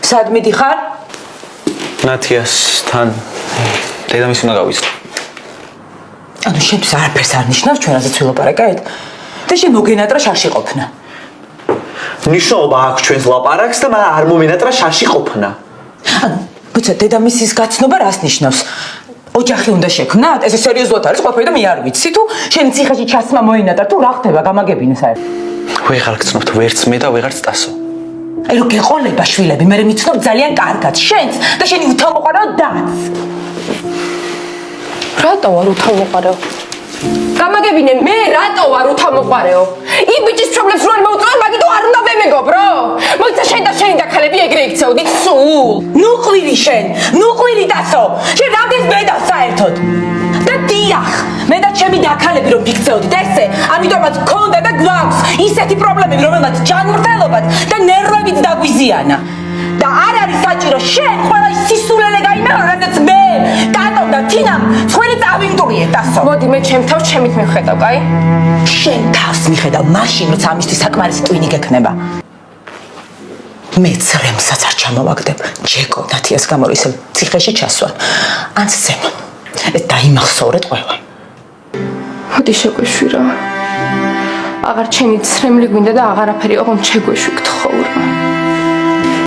სად მიდიხარ? ნათიასთან დედამისი უნდა გავიცნო. ანუ შენთვის არაფერს არ ნიშნავს ჩვენ რაზეც ვილაპარაკეთ? და შენ მოგენატრა შარში ყოფნა. ნიშნულობა აქვს ჩვენს ლაპარაკს და მაგრამ არ მომენატრა შარში ყოფნა. ანუ ბუცა დედამისის გაცნობა რას ნიშნავს? ოჯახი უნდა შექმნათ? ესე სერიოზულად არის ყველაფერი და მე არ ვიცი თუ შენ ციხეში ჩასმა მოინატრა თუ რა ხდება გამაგებინე საერთოდ. ვეღარ გცნობთ ვერც მე და ვეღარც ტასო. აი რო გეყოლება შვილები, მე მიცნობ ძალიან კარგად შენს და შენი უთამოყარეო დაც. რატო არ უთამოყარეო? გამაგებინე, მე რატო არ უთამოყარეო? იმ ბიჭის პრობლემს რო არ მოუწევარ, მაგითო არ უნდა ვემეგობრო? მოიცა შენ და შენი დაქალები ეგრე იქცეოდით სულ. ნუ ყვირი შენ, ნუ ყვირი დასო. შენ რამდენს ბედავს საერთოდ? და დიახ, მე და ჩემი დაქალები რომ ვიქცეოდით ესე, ამიტომაც გქონდა და გვაქვს ისეთი პრობლემები, რომელმაც ჯანმრთელობად და ნერვებიც დაგვიზიანა. და არ არის საჭირო შენ ყველა ის სისულელე გაიმეორო, რადგან მე ტატომ და თინამ სხვენი წავიმტვრიეთ დასო. მოდი მე ჩემ თავს ჩემით მივხედავ, კაი? შენ თავს მიხედავ მაშინ, როცა ამისთვის საკმარისი ტვინი გექნება. მეც რემსაც არ ჩამოვაგდებ, ჯეკო ნათიას გამო ისევ ციხეში ჩასვან. ან ზემო. დაიმახსოვრეთ ყველა. მოდი შეგვეშვი რა. აღარ ჩემი ცრემლი გვინდა და აღარაფერი ოღონდ შეგვეშვი გთხოვ რა.